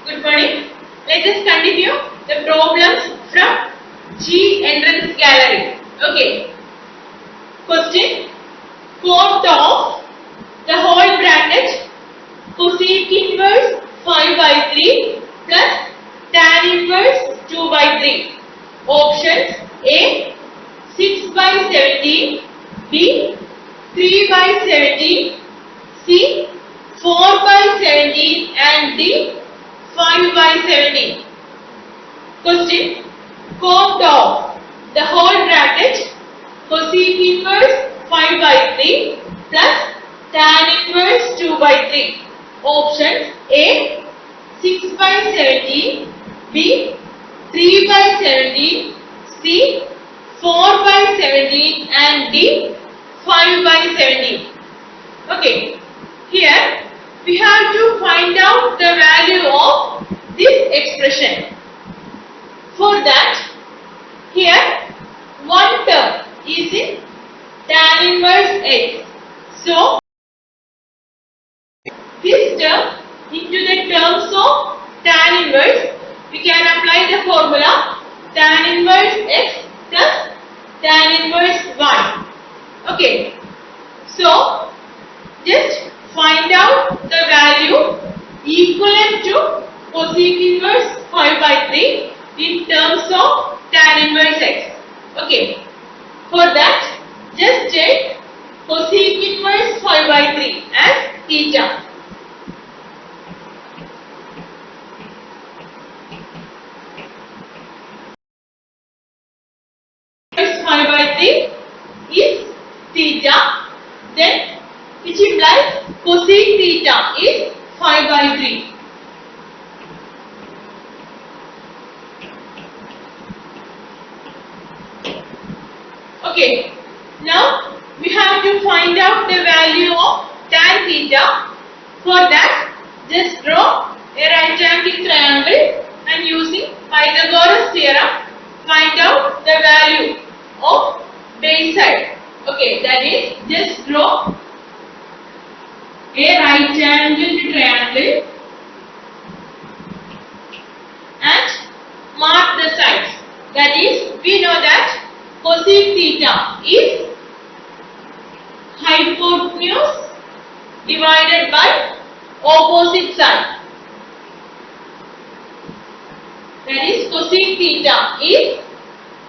Good morning. Let us continue the problems from G entrance gallery. Okay. Question. Quote of the whole bracket cosec inverse 5 by 3 plus tan inverse 2 by 3. Options A 6 by 17, B 3 by 17, C 4 by 17 and D 5 by 17. Question. Quote of the whole bracket cosec inverse 5 by 3 plus tan inverse 2 by 3. Options A 6 by 17, B 3 by 17, C 4 by 17 and D 5 by 17. Okay. Here we have to find out the value of this expression. For that, here one term is in tan inverse x. So, this term into the terms of tan inverse, we can apply the formula tan inverse x plus tan inverse y. Okay. So, just find out the value equivalent to cosec inverse 5 by 3 in terms of tan inverse x. Okay. For that, just take cosec inverse 5 by 3 as theta. Inverse 5 by 3 is theta. Then which implies cosec theta is 5 by 3. Okay, now we have to find out the value of tan theta. For that, just draw a right angle triangle and using Pythagoras theorem, find out the value of base side. Okay, that is, just draw a right angled triangle and mark the sides. That is, we know that cosec theta is hypotenuse divided by opposite side. That is, cosec theta is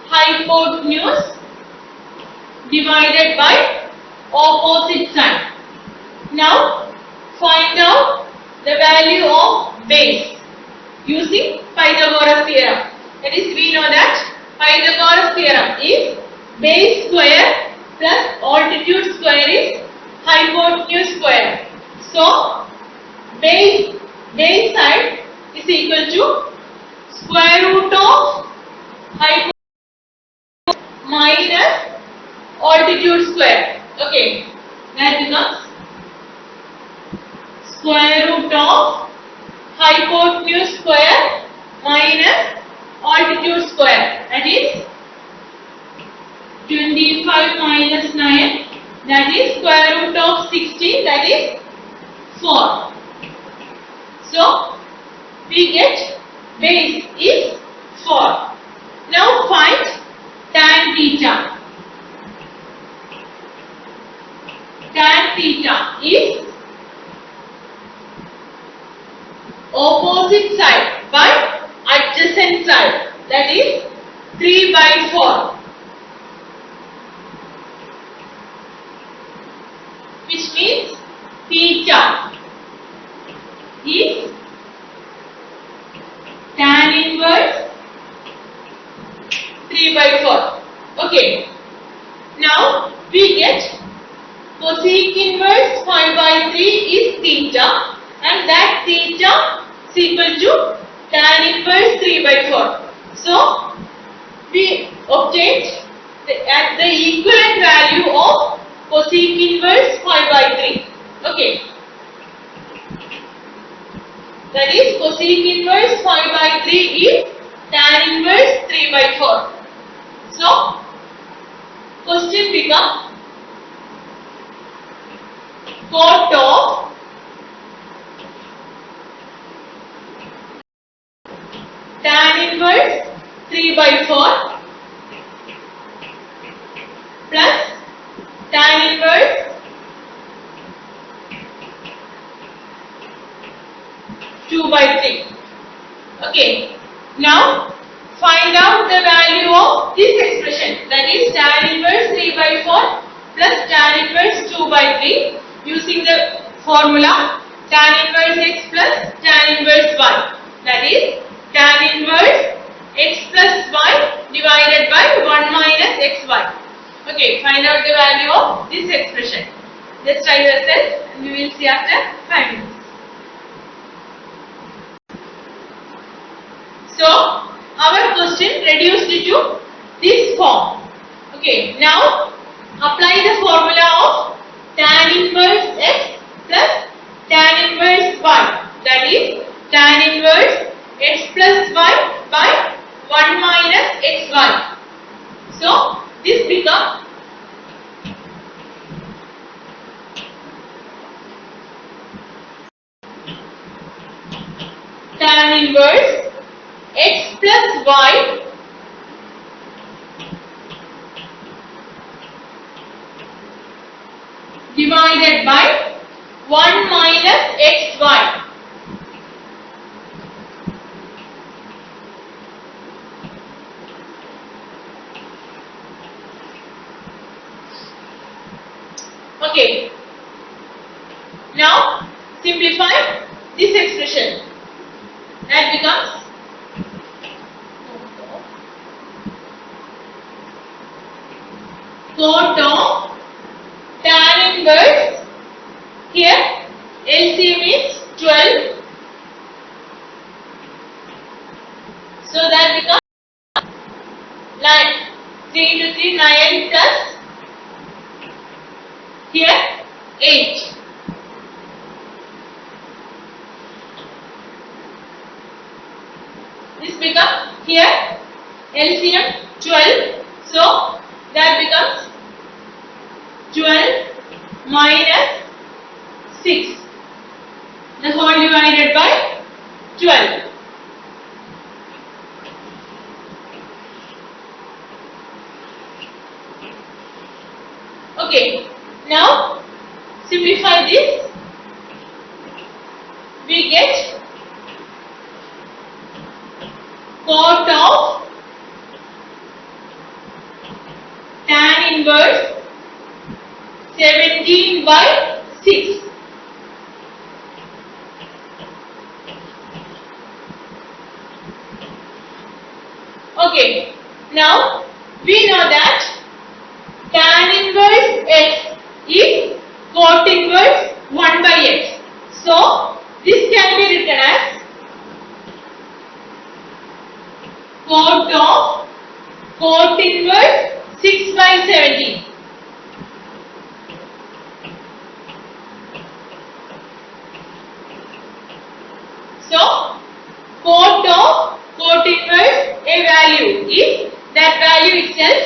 hypotenuse divided by opposite side. Now, find out the value of base using Pythagoras theorem. That is, we know that Pythagoras theorem is base square plus altitude square is hypotenuse square. So, base side is equal to square root of hypotenuse minus altitude square. Okay, that becomes square root of hypotenuse square minus altitude square. That is 25 minus 9. That is square root of 16. That is 4. So, we get base is 4. Now find tan theta. Tan theta is opposite side by adjacent side. That is 3 by 4. Which means theta is tan inverse 3 by 4. Okay. Now we get cosec inverse 5 by 3 is theta and that theta is equal to tan inverse 3 by 4. So, we obtained at the equivalent value of cosec inverse 5 by 3. Okay. That is, cosec inverse 5 by 3 is tan inverse 3 by 4. So, question becomes quote of inverse 3 by 4 plus tan inverse 2 by 3. Okay. Now find out the value of this expression, that is tan inverse 3 by 4 plus tan inverse 2 by 3 using the formula tan inverse x plus tan inverse y, that is tan inverse x plus y divided by 1 minus xy. Okay, find out the value of this expression. Just try yourself and we will see after 5 minutes. So, our question reduced to this form. Okay, now apply the formula of tan inverse x plus tan inverse y, that is tan inverse x plus y by 1 minus xy. So, this becomes tan inverse x plus y divided by 1 minus xy. Okay. Now simplify this expression. That becomes quote of tan inverse, here LCM is 12, so that becomes 3 into 3 9 plus here 8. This becomes here LCM 12, so that becomes 12 minus 6, the whole divided by 12. Okay, now simplify this. We get quote of tan inverse 17 by 6. Okay, now we know that tan inverse x is quote inverse 1 by x. So, this can be written as quote of quote inverse 6 by 17. So, quote of quote inverse a value is that value itself